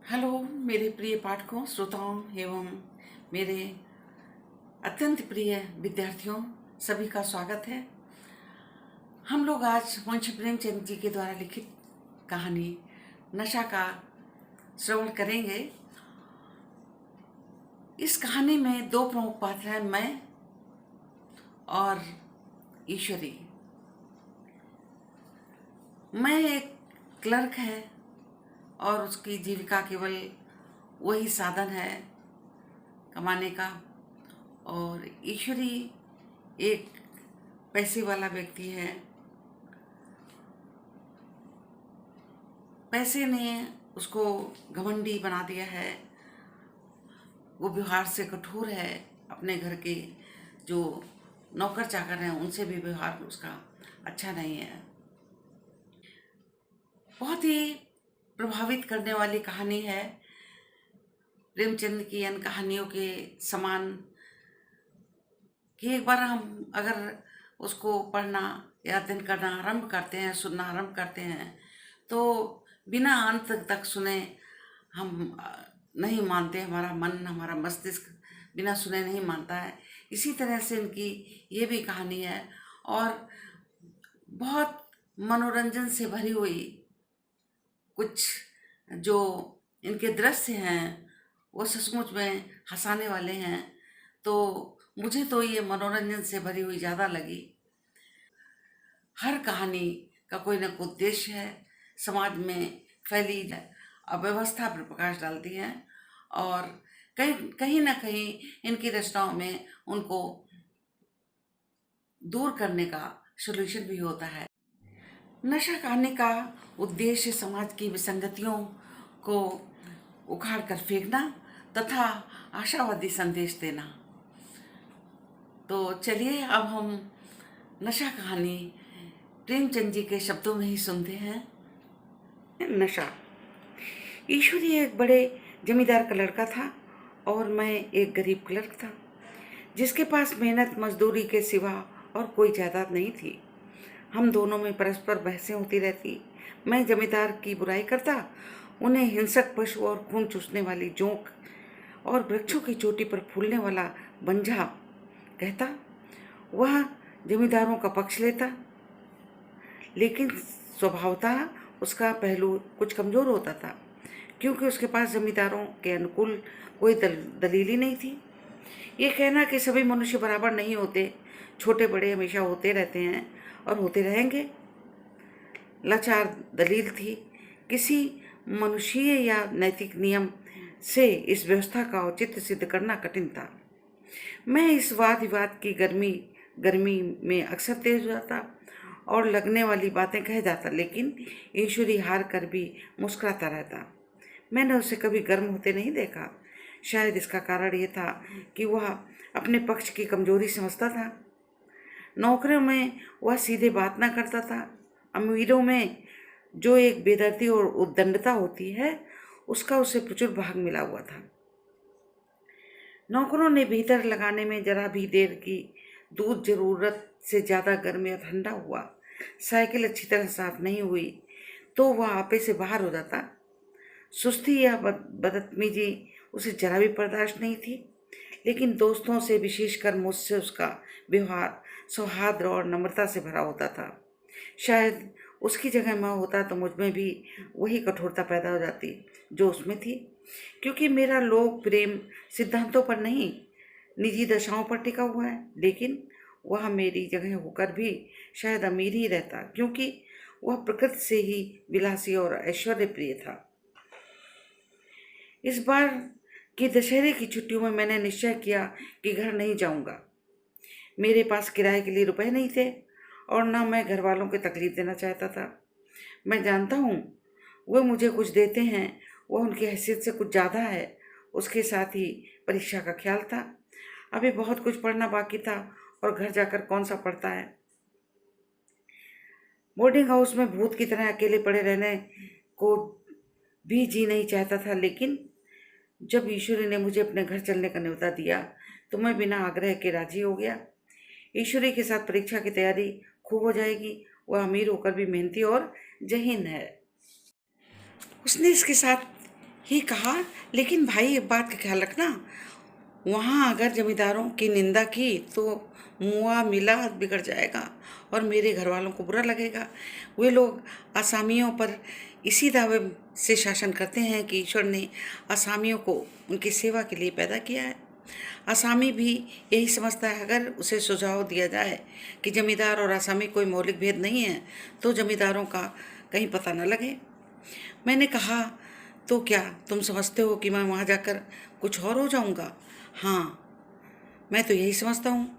Hello मेरे प्रिय पाठकों, श्रोताओं एवं मेरे अत्यंत प्रिय विद्यार्थियों, सभी का स्वागत है। हम लोग आज मुंशी प्रेमचंद जी के द्वारा लिखित कहानी नशा का श्रवण करेंगे। इस कहानी में दो प्रमुख पात्र हैं, मैं और ईश्वरी। मैं एक क्लर्क है और उसकी जीविका केवल वही साधन है कमाने का, और ईश्वरी एक पैसे वाला व्यक्ति है। पैसे ने उसको घमंडी बना दिया है। वो व्यवहार से कठोर है। अपने घर के जो नौकर चाकर हैं उनसे भी व्यवहार उसका अच्छा नहीं है। बहुत ही प्रभावित करने वाली कहानी है। प्रेमचंद की इन कहानियों के समान कि एक बार हम अगर उसको पढ़ना या अध्ययन करना आरंभ करते हैं, सुनना आरंभ करते हैं, तो बिना अंत तक सुने हम नहीं मानते। हमारा मन, हमारा मस्तिष्क बिना सुने नहीं मानता है। इसी तरह से इनकी ये भी कहानी है और बहुत मनोरंजन से भरी हुई। कुछ जो इनके दृश्य हैं वो सचमुच में हंसाने वाले हैं। तो मुझे तो ये मनोरंजन से भरी हुई ज़्यादा लगी। हर कहानी का कोई ना कोई उद्देश्य है, समाज में फैली अव्यवस्था पर प्रकाश डालती है और कहीं कहीं ना कहीं इनकी रचनाओं में उनको दूर करने का सॉल्यूशन भी होता है। नशा कहानी का उद्देश्य समाज की विसंगतियों को उखाड़ कर फेंकना तथा आशावादी संदेश देना। तो चलिए अब हम नशा कहानी प्रेमचंद जी के शब्दों में ही सुनते हैं। नशा। ईश्वरी एक बड़े जमींदार का लड़का था और मैं एक गरीब क्लर्क था, जिसके पास मेहनत मजदूरी के सिवा और कोई जायदाद नहीं थी। हम दोनों में परस्पर बहसें होती रहती। मैं जमींदार की बुराई करता, उन्हें हिंसक पशु और खून चूसने वाली जोंक और वृक्षों की चोटी पर फूलने वाला बंझा कहता। वह जमींदारों का पक्ष लेता, लेकिन स्वभावतः उसका पहलू कुछ कमज़ोर होता था, क्योंकि उसके पास जमींदारों के अनुकूल कोई दलील ही नहीं थी। ये कहना कि सभी मनुष्य बराबर नहीं होते, छोटे बड़े हमेशा होते रहते हैं और होते रहेंगे, लाचार दलील थी। किसी मनुष्य या नैतिक नियम से इस व्यवस्था का औचित्य सिद्ध करना कठिन था। मैं इस वाद विवाद की गर्मी में अक्सर तेज हो जाता और लगने वाली बातें कह जाता, लेकिन ईश्वरी हार कर भी मुस्कुराता रहता। मैंने उसे कभी गर्म होते नहीं देखा। शायद इसका कारण यह था कि वह अपने पक्ष की कमजोरी समझता था। नौकरियों में वह सीधे बात ना करता था। अमीरों में जो एक बेदर्दी और उद्दंडता होती है, उसका उसे प्रचुर भाग मिला हुआ था। नौकरों ने भीतर लगाने में जरा भी देर की, दूध जरूरत से ज़्यादा गर्म या ठंडा हुआ, साइकिल अच्छी तरह साफ नहीं हुई तो वह आपे से बाहर हो जाता। सुस्ती या बदतमीजी उसे जरा भी बर्दाश्त नहीं थी, लेकिन दोस्तों से, विशेषकर मुझसे, उसका व्यवहार सौहार्द और नम्रता से भरा होता था। शायद उसकी जगह मैं होता तो मुझ में भी वही कठोरता पैदा हो जाती जो उसमें थी, क्योंकि मेरा लोक प्रेम सिद्धांतों पर नहीं, निजी दशाओं पर टिका हुआ है। लेकिन वह मेरी जगह होकर भी शायद अमीर ही रहता, क्योंकि वह प्रकृति से ही विलासी और ऐश्वर्य प्रिय था। इस बार की दशहरे की छुट्टियों में मैंने निश्चय किया कि घर नहीं जाऊंगा। मेरे पास किराए के लिए रुपए नहीं थे और न मैं घर वालों को तकलीफ देना चाहता था। मैं जानता हूँ वह मुझे कुछ देते हैं, वह उनकी हैसियत से कुछ ज़्यादा है। उसके साथ ही परीक्षा का ख्याल था। अभी बहुत कुछ पढ़ना बाकी था और घर जाकर कौन सा पढ़ता है। बोर्डिंग हाउस में भूत की तरह अकेले पड़े रहने को भी जी नहीं चाहता था, लेकिन जब ईश्वरी ने मुझे अपने घर चलने का न्योता दिया तो मैं बिना आग्रह के राजी हो गया। ईश्वरी के साथ परीक्षा की तैयारी खूब हो जाएगी। वह अमीर होकर भी मेहनती और जहीन है। उसने इसके साथ ये कहा, लेकिन भाई एक बात का ख्याल रखना, वहाँ अगर जमींदारों की निंदा की तो मुआ मिला बिगड़ जाएगा और मेरे घर वालों को बुरा लगेगा। वे लोग असामियों पर इसी दावे से शासन करते हैं कि ईश्वर ने असामियों को उनकी सेवा के लिए पैदा किया है। असामी भी यही समझता है। अगर उसे सुझाव दिया जाए कि जमींदार और असामी कोई मौलिक भेद नहीं है तो जमींदारों का कहीं पता न लगे। मैंने कहा, तो क्या तुम समझते हो कि मैं वहाँ जाकर कुछ और हो जाऊँगा? हाँ, मैं तो यही समझता हूँ।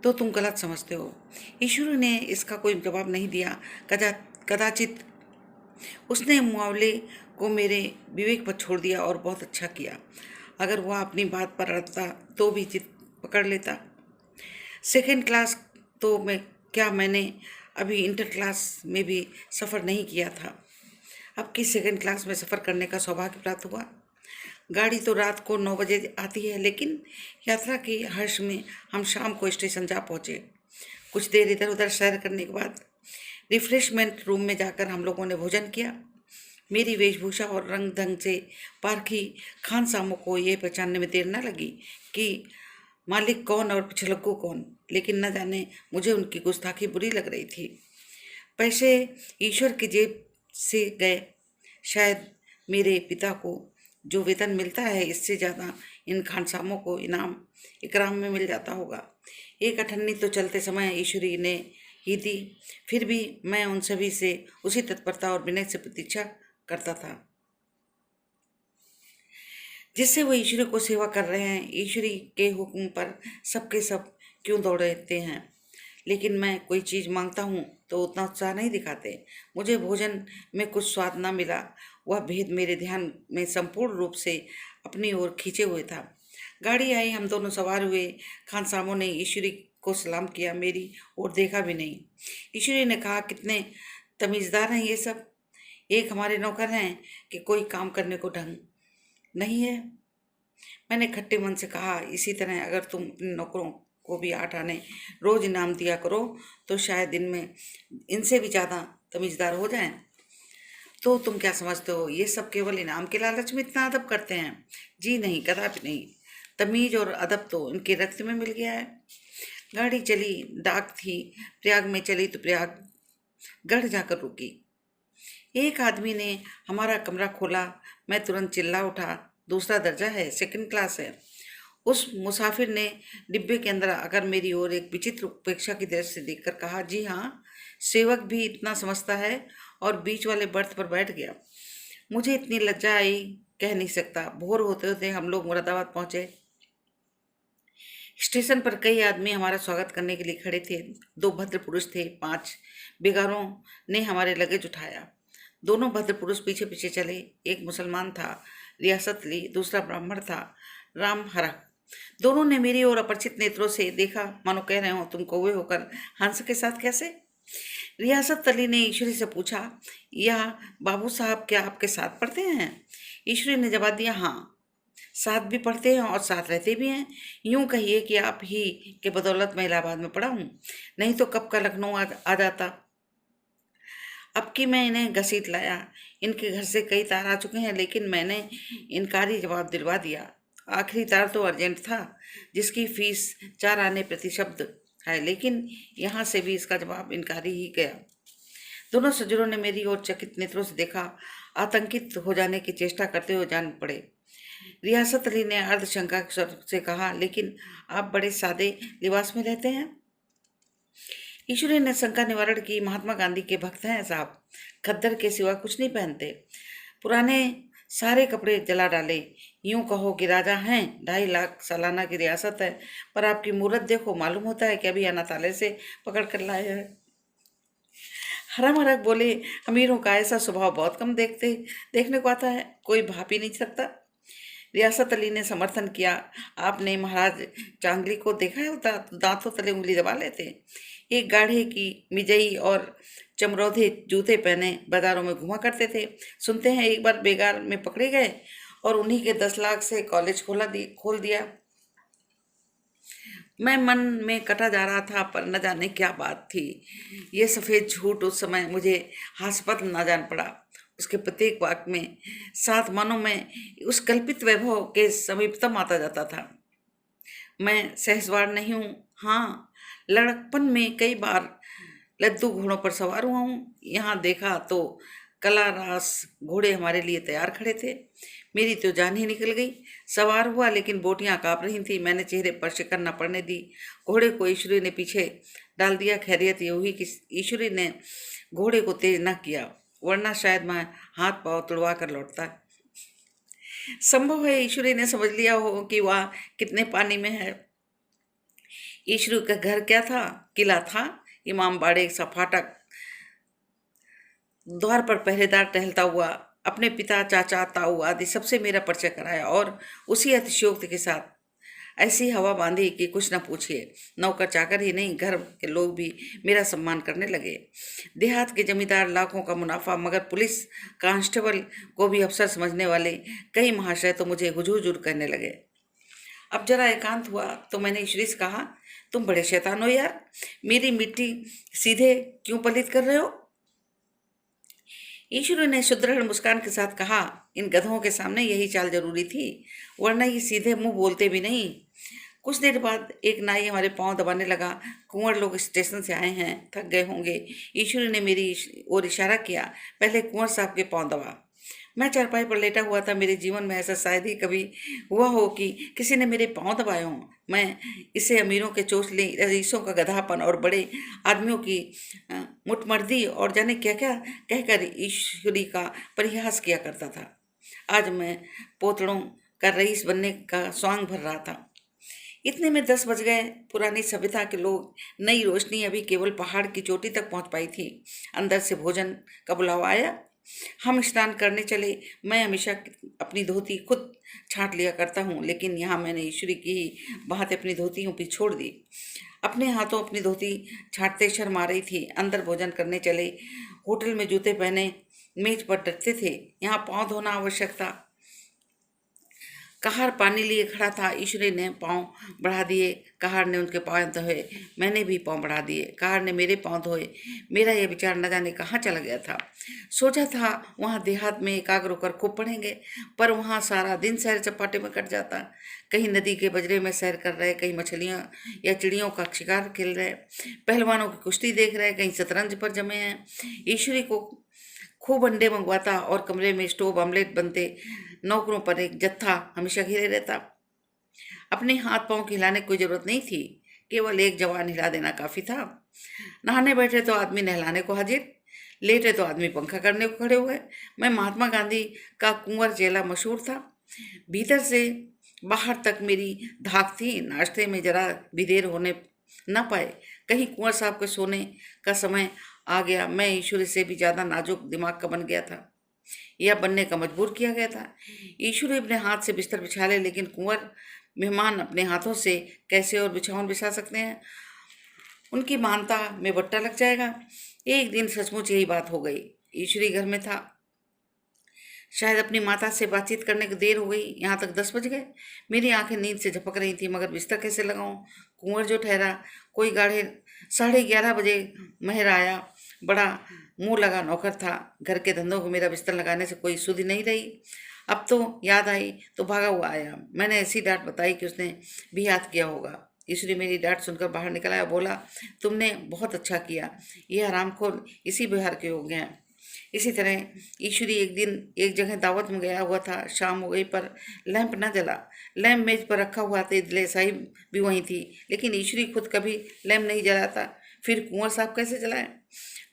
तो तुम गलत समझते हो। ईश्वर ने इसका कोई जवाब नहीं दिया। कदाचित उसने मुआवले को मेरे विवेक पर छोड़ दिया और बहुत अच्छा किया। अगर वह अपनी बात पर अड़ता तो भी जिद पकड़ लेता। सेकेंड क्लास तो मैंने अभी इंटर क्लास में भी सफ़र नहीं किया था। अब किस सेकेंड क्लास में सफ़र करने का सौभाग्य प्राप्त हुआ। गाड़ी तो रात को 9 बजे आती है, लेकिन यात्रा के हर्ष में हम शाम को स्टेशन जा पहुँचे। कुछ देर इधर उधर सैर करने के बाद रिफ्रेशमेंट रूम में जाकर हम लोगों ने भोजन किया। मेरी वेशभूषा और रंग ढंग से पारखी खानसामों को ये पहचानने में देर न लगी कि मालिक कौन और पिछलग्गू कौन, लेकिन न जाने मुझे उनकी गुस्ताखी बुरी लग रही थी। पैसे ईश्वर की जेब से गए। शायद मेरे पिता को जो वेतन मिलता है इससे ज़्यादा इन खानसामों को इकराम में मिल जाता होगा। एक अठन्नी तो चलते समय ईश्वरी ने ही दी, फिर भी मैं उन सभी से उसी तत्परता और विनय से प्रतीक्षा करता था जिससे वो ईश्वरी को सेवा कर रहे हैं। ईश्वरी के हुक्म पर सबके सब क्यों दौड़ते हैं, लेकिन मैं कोई चीज़ मांगता हूँ तो उतना उत्साह नहीं दिखाते। मुझे भोजन में कुछ स्वाद न मिला। वह भेद मेरे ध्यान में संपूर्ण रूप से अपनी ओर खींचे हुए था। गाड़ी आई, हम दोनों सवार हुए। खानसामों ने ईश्वरी को सलाम किया, मेरी ओर देखा भी नहीं। ईश्वरी ने कहा, कितने तमीज़दार हैं ये सब। एक हमारे नौकर हैं कि कोई काम करने को ढंग नहीं है। मैंने खट्टे मन से कहा, इसी तरह अगर तुम अपने नौकरों को भी 8 आने रोज इनाम दिया करो तो शायद इनमें इनसे भी ज़्यादा तमीज़दार हो जाएं। तो तुम क्या समझते हो, ये सब केवल इनाम के लालच में इतना अदब करते हैं? जी नहीं, कदापि नहीं। तमीज़ और अदब तो इनके रक्त में मिल गया है। गाड़ी चली, डाक थी। प्रयाग में चली तो प्रयागगढ़ जाकर रुकी। एक आदमी ने हमारा कमरा खोला। मैं तुरंत चिल्ला उठा, दूसरा दर्जा है, सेकंड क्लास है। उस मुसाफिर ने डिब्बे के अंदर आकर मेरी ओर एक विचित्र उपेक्षा की दृष्टि से देखकर कहा, जी हाँ, सेवक भी इतना समझता है, और बीच वाले बर्थ पर बैठ गया। मुझे इतनी लज्जा आई, कह नहीं सकता। भोर होते होते हम लोग मुरादाबाद पहुंचे। स्टेशन पर कई आदमी हमारा स्वागत करने के लिए खड़े थे। 2 भद्र पुरुष थे। 5 बेगारों ने हमारे लगेज उठाया। दोनों भद्र पुरुष पीछे पीछे चले। एक मुसलमान था, रियासत ली। दूसरा ब्राह्मण था, राम हरा। दोनों ने मेरी ओर अपरिचित नेत्रों से देखा, मानो कह रहे हो, तुम कौवे होकर हंस के साथ कैसे? रियासत अली ने ईश्वरी से पूछा, यह बाबू साहब क्या आपके साथ पढ़ते हैं? ईश्वरी ने जवाब दिया, हाँ, साथ भी पढ़ते हैं और साथ रहते भी हैं। यूं कहिए कि आप ही के बदौलत मैं इलाहाबाद में पढ़ा हूँ, नहीं तो कब का लखनऊ आ जाता। अब कि मैं इन्हें घसीट लाया। इनके घर से कई तार आ चुके हैं, लेकिन मैंने इनकारी जवाब दिलवा दिया। आखिरी तार तो अर्जेंट था, जिसकी फीस 4 आने प्रति शब्द है, लेकिन यहाँ से भी इसका जवाब इनकारी ही गया। दोनों सज्जनों ने मेरी ओर चकित नेत्रों से देखा, आतंकित हो जाने की चेष्टा करते हुए जान पड़े। रियासत अली ने अर्धशंका के स्वर से कहा, लेकिन आप बड़े सादे लिबास में रहते हैं। ईश्वरी ने शंका निवारण की, महात्मा गांधी के भक्त हैं साहब, खद्दर के सिवा कुछ नहीं पहनते। पुराने सारे कपड़े जला डाले। यूं कहो कि राजा हैं, 2.5 लाख सालाना की रियासत है, पर आपकी मूरत देखो, मालूम होता है कि अभी अनाथालय से पकड़ कर लाए हैं। हरम हरक बोले, अमीरों का ऐसा स्वभाव बहुत कम देखने को आता है, कोई भाप ही नहीं सकता। रियासत अली ने समर्थन किया, आपने महाराज चांगली को देखा होता तो दांतों तले उंगली दबा लेते। एक गाढ़े की मिजई और चमरौधे जूते पहने बाजारों में घुमा करते थे। सुनते हैं एक बार बेगार में पकड़े गए और उन्हीं के 10 लाख से कॉलेज खोल दिया। मैं मन में कटा जा रहा था, पर न जाने क्या बात थी। ये सफ़ेद झूठ उस समय मुझे हास्यास्पद न जान पड़ा। उसके प्रत्येक वाक्य में 7 मानों में उस कल्पित वैभव के समीपतम आता जाता था। मैं सहसवार नहीं हूँ। हाँ, लड़कपन में कई बार लद्दू घोड़ों पर सवार हुआ हूँ। यहाँ देखा तो कला रास घोड़े हमारे लिए तैयार खड़े थे। मेरी तो जान ही निकल गई। सवार हुआ लेकिन बोटियां कांप रही थी। मैंने चेहरे पर शिकन न पड़ने दी। घोड़े को ईश्वरी ने पीछे डाल दिया। खैरियत ये हुई कि ईश्वरी ने घोड़े को तेज न किया, वरना शायद मैं हाथ पांव तुड़वा कर लौटता। संभव है ईश्वरी ने समझ लिया हो कि वह कितने पानी में है। ईश्वरी का घर क्या था? किला था। इमाम बाड़े सा फाटक। द्वार पर पहरेदार टहलता हुआ अपने पिता, चाचा, ताऊ आदि सबसे मेरा परिचय कराया और उसी अतिशयोक्ति के साथ ऐसी हवा बांधी कि कुछ न पूछिए। नौकर चाकर ही नहीं, घर के लोग भी मेरा सम्मान करने लगे। देहात के जमींदार लाखों का मुनाफा, मगर पुलिस कांस्टेबल को भी अफसर समझने वाले कई महाशय तो मुझे हुजूर कहने लगे। अब जरा एकांत हुआ तो मैंने ईश्वरी से कहा, तुम बड़े शैतान हो यार, मेरी मिट्टी सीधे क्यों पलित कर रहे हो? ईश्वरी ने सुदृढ़ मुस्कान के साथ कहा, इन गधों के सामने यही चाल जरूरी थी, वरना ये सीधे मुंह बोलते भी नहीं। कुछ देर बाद एक नाई हमारे पांव दबाने लगा। कुंवर लोग स्टेशन से आए हैं, थक गए होंगे। ईश्वरी ने मेरी ओर इशारा किया, पहले कुंवर साहब के पांव दबा। मैं चारपाई पर लेटा हुआ था। मेरे जीवन में ऐसा शायद ही कभी हुआ हो कि किसी ने मेरे पांव दबाए हों। मैं इसे अमीरों के चोचले, रईसों का गधापन और बड़े आदमियों की मुठमर्दी और जाने क्या क्या कहकर ईश्वरी का परिहास किया करता था। आज मैं पोतड़ों का रईस बनने का स्वांग भर रहा था। इतने में 10 बज गए। पुरानी सभ्यता के लोग, नई रोशनी अभी केवल पहाड़ की चोटी तक पहुंच पाई थी। अंदर से भोजन का बुलावा आया। हम स्नान करने चले। मैं हमेशा अपनी धोती खुद छांट लिया करता हूँ, लेकिन यहाँ मैंने ईश्वरी की ही भांति अपनी धोती ऊपी छोड़ दी। अपने हाथों अपनी धोती छांटते शर्म आ रही थी। अंदर भोजन करने चले। होटल में जूते पहने मेज पर डटते थे। यहाँ पाँव धोना आवश्यक था। कहार पानी लिए खड़ा था। ईश्वरी ने पाँव बढ़ा दिए। कहार ने उनके पाँव धोए। मैंने भी पाँव बढ़ा दिए। कहार ने मेरे पाँव धोए। मेरा यह विचार न जाने कहाँ चला गया था। सोचा था वहाँ देहात में एकाग्र होकर खूब पढ़ेंगे, पर वहाँ सारा दिन सैर सपाटे में कट जाता। कहीं नदी के बजरे में सैर कर रहे, कहीं मछलियाँ या चिड़ियों का शिकार खेल रहे, पहलवानों की कुश्ती देख रहे, कहीं शतरंज पर जमे हैं। ईश्वरी को खूब अंडे मंगवाता और कमरे में स्टोव ऑमलेट बनते। नौकरों पर एक जत्था हमेशा घिरे रहता। अपने हाथ पांव को हिलाने की कोई जरूरत नहीं थी, केवल एक जवान हिला देना काफी था। नहाने बैठे तो आदमी नहलाने को हाजिर, लेटे तो आदमी पंखा करने को खड़े हुए। मैं महात्मा गांधी का कुंवर चेला मशहूर था। भीतर से बाहर तक मेरी धाक थी। नाश्ते में जरा भी देर होने न पाए। कहीं कुंवर साहब के सोने का समय आ गया। मैं ईश्वरी से भी ज्यादा नाजुक दिमाग का बन गया था, या बनने का मजबूर किया गया था। ईश्वरी अपने हाथ से बिस्तर बिछा ले, लेकिन कुंवर मेहमान अपने हाथों से कैसे और बिछावन बिछा सकते हैं? उनकी मानता में बट्टा लग जाएगा। एक दिन सचमुच यही बात हो गई। ईश्वरी घर में था। शायद अपनी माता से बातचीत करने की देर हो गई। यहाँ तक 10 बज गए। मेरी आंखें नींद से झपक रही थी, मगर बिस्तर कैसे लगाऊं? कुंवर जो ठहरा, कोई 11:30 बजे महर आया। बड़ा मुंह लगा नौकर था। घर के धंधों को मेरा बिस्तर लगाने से कोई सुधि नहीं रही। अब तो याद आई तो भागा हुआ आया। मैंने ऐसी डांट बताई कि उसने भी याद किया होगा। ईश्वरी मेरी डांट सुनकर बाहर निकल आया। बोला, तुमने बहुत अच्छा किया। ये हरामखोर इसी बिहार के योग्य हैं। इसी तरह ईश्वरी एक दिन एक जगह दावत में गया हुआ था। शाम हो गई पर लैंप न जला। लैंप मेज पर रखा हुआ था। दिले साहिब भी वहीं थी, लेकिन ईश्वरी खुद कभी लैंप नहीं जलाता। फिर कुंवर साहब कैसे जलाए?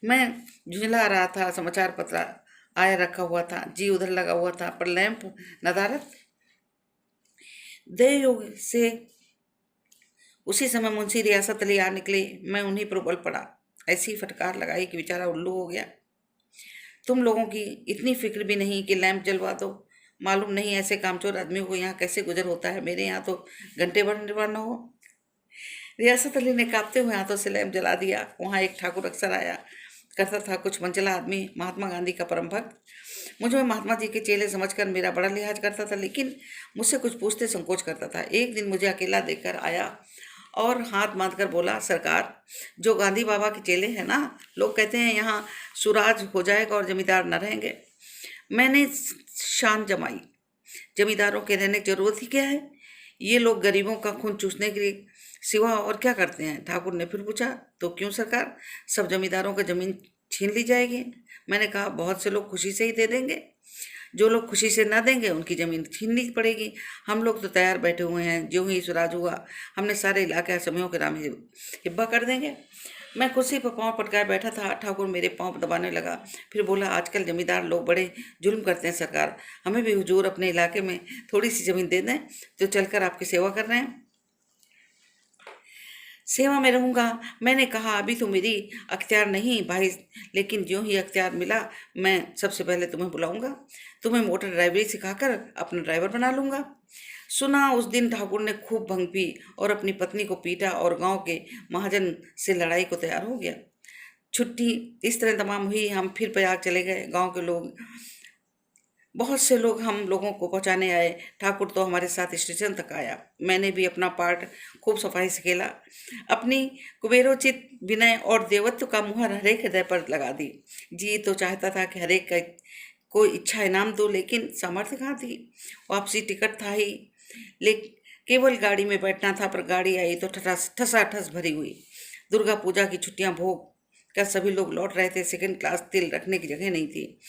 मैं झुंझला रहा था। समाचार पत्र आया रखा हुआ था। जी उधर लगा हुआ था, पर लैंप नदारत। दे योग से उसी समय मुंशी रियासत अली आ निकले। मैं उन्हीं पर उबल पड़ा। ऐसी फटकार लगाई कि बेचारा उल्लू हो गया। तुम लोगों की इतनी फिक्र भी नहीं कि लैंप जलवा दो। मालूम नहीं ऐसे कामचोर आदमियों को यहाँ कैसे गुजर होता है। मेरे यहाँ तो घंटे भर निर्वाण न हो। रियासत अली ने कांपते हुए हाथों से लैंप जला दिया। वहाँ एक ठाकुर अक्सर आया करता था, कुछ मंचला आदमी, महात्मा गांधी का परम भक्त। मुझे महात्मा जी के चेले समझकर मेरा बड़ा लिहाज करता था, लेकिन मुझसे कुछ पूछते संकोच करता था। एक दिन मुझे अकेला देखकर आया और हाथ बांध कर बोला, सरकार, जो गांधी बाबा के चेले हैं ना, लोग कहते हैं यहाँ सुराज हो जाएगा और जमींदार न रहेंगे। मैंने शान जमाई, जमींदारों के रहने की जरूरत ही क्या है? ये लोग गरीबों का खून चूसने के लिए सिवा और क्या करते हैं? ठाकुर ने फिर पूछा, तो क्यों सरकार, सब जमींदारों का जमीन छीन ली जाएगी? मैंने कहा, बहुत से लोग खुशी से ही दे देंगे, जो लोग खुशी से ना देंगे उनकी जमीन छीननी पड़ेगी। हम लोग तो तैयार बैठे हुए हैं, जो ही स्वराज हुआ हमने सारे इलाके समयों के नाम हिब्बा कर देंगे। मैं कुर्सी पर पाँव पटकाए बैठा था, ठाकुर मेरे पाँव दबाने लगा, फिर बोला, आजकल जमींदार लोग बड़े जुल्म करते हैं सरकार, हमें भी हुजूर अपने इलाके में थोड़ी सी जमीन दे दें तो चलकर आपकी सेवा कर रहे हैं, सेवा में रहूंगा। मैंने कहा, अभी तो मेरी अख्तियार नहीं भाई, लेकिन ज्यों ही अख्तियार मिला मैं सबसे पहले तुम्हें बुलाऊंगा, तुम्हें मोटर ड्राइवरी सिखाकर अपना ड्राइवर बना लूंगा। सुना उस दिन ठाकुर ने खूब भंग पी और अपनी पत्नी को पीटा और गांव के महाजन से लड़ाई को तैयार हो गया। छुट्टी इस तरह तमाम हुई, हम फिर प्रयाग चले गए। गांव के लोग, बहुत से लोग हम लोगों को पहुंचाने आए। ठाकुर तो हमारे साथ स्टेशन तक आया। मैंने भी अपना पार्ट खूब सफाई से खेला, अपनी कुबेरोचित विनय और देवत्व का मुहर हरेक हृदय पर लगा दी। जी तो चाहता था कि हरेक का कोई इच्छा इनाम दो, लेकिन सामर्थ्य कहाँ थी। वापसी टिकट था ही, लेकिन केवल गाड़ी में बैठना था, पर गाड़ी आई तो ठसाठस भरी हुई। दुर्गा पूजा की छुट्टियां भोग कर सभी लोग लौट रहे थे। सेकंड क्लास तिल रखने की जगह नहीं थी।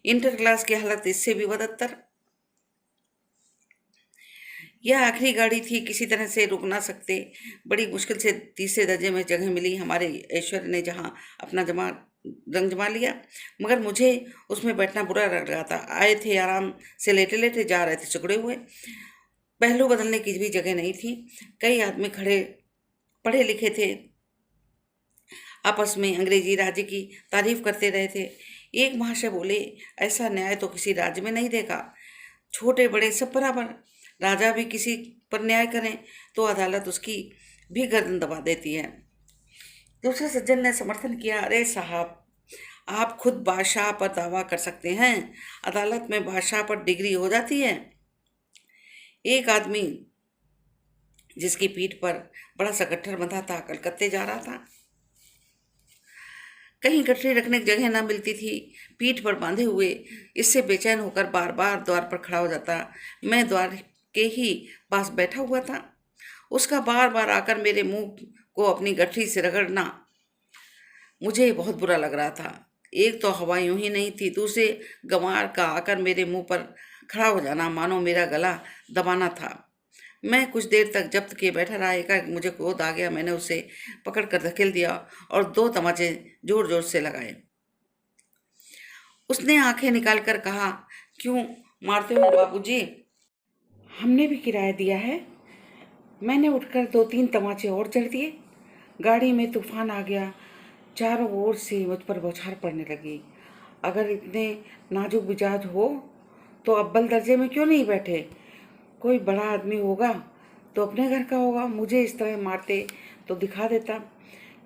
इंटर क्लास की हालत इससे भी बदतर। यह आखिरी गाड़ी थी, किसी तरह से रुक ना सकते। बड़ी मुश्किल से तीसरे दर्जे में जगह मिली। हमारे ऐश्वर्य ने जहाँ अपना रंग जमा लिया, मगर मुझे उसमें बैठना बुरा लग रहा था। आए थे आराम से, लेटे लेटे जा रहे थे सिकुड़े हुए। पहलू बदलने की भी जगह नहीं थी। कई आदमी खड़े पढ़े लिखे थे, आपस में अंग्रेजी राज्य की तारीफ करते रहे थे। एक महाशय बोले, ऐसा न्याय तो किसी राज्य में नहीं देखा, छोटे बड़े सब बराबर। राजा भी किसी पर न्याय करें तो अदालत उसकी भी गर्दन दबा देती है। दूसरे सज्जन ने समर्थन किया, अरे साहब, आप खुद बादशाह पर दावा कर सकते हैं, अदालत में बादशाह पर डिग्री हो जाती है। एक आदमी जिसकी पीठ पर बड़ा सा गट्ठर बंधा था, कलकत्ते जा रहा था। कहीं गठरी रखने की जगह ना मिलती थी। पीठ पर बांधे हुए इससे बेचैन होकर बार बार द्वार पर खड़ा हो जाता। मैं द्वार के ही पास बैठा हुआ था। उसका बार बार आकर मेरे मुंह को अपनी गठरी से रगड़ना मुझे बहुत बुरा लग रहा था। एक तो हवा यूं ही नहीं थी, दूसरे गंवार का आकर मेरे मुंह पर खड़ा हो जाना मानो मेरा गला दबाना था। मैं कुछ देर तक जब्त किए बैठा रहा। एकाएक मुझे क्रोध आ गया। मैंने उसे पकड़ कर धकेल दिया और 2 तमाचे जोर जोर से लगाए। उसने आंखें निकाल कर कहा, क्यों मारते हो बाबूजी? हमने भी किराया दिया है। मैंने उठकर 2-3 तमाचे और जड़ दिए। गाड़ी में तूफान आ गया। चारों ओर से मुझ पर बौछार पड़ने लगी। अगर इतने नाजुक मिजाज हो तो अव्वल दर्जे में क्यों नहीं बैठे? कोई बड़ा आदमी होगा तो अपने घर का होगा, मुझे इस तरह मारते तो दिखा देता।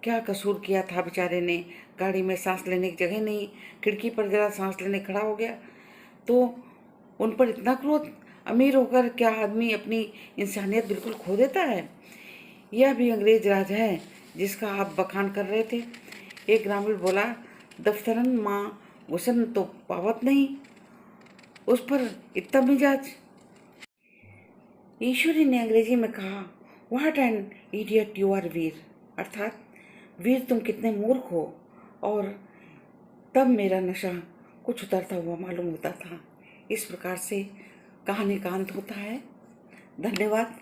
क्या कसूर किया था बेचारे ने? गाड़ी में सांस लेने की जगह नहीं, खिड़की पर जरा सांस लेने खड़ा हो गया तो उन पर इतना क्रोध? अमीर होकर क्या आदमी अपनी इंसानियत बिल्कुल खो देता है? यह भी अंग्रेज राज है जिसका आप बखान कर रहे थे। एक ग्रामीण बोला, दफ्तरन माँ घुसन तो पावत नहीं, उस पर इतना मिजाज। ईश्वरी ने अंग्रेजी में कहा, what an idiot you are Veer, अर्थात वीर तुम कितने मूर्ख हो। और तब मेरा नशा कुछ उतरता हुआ मालूम होता था। इस प्रकार से कहानी का अंत होता है। धन्यवाद।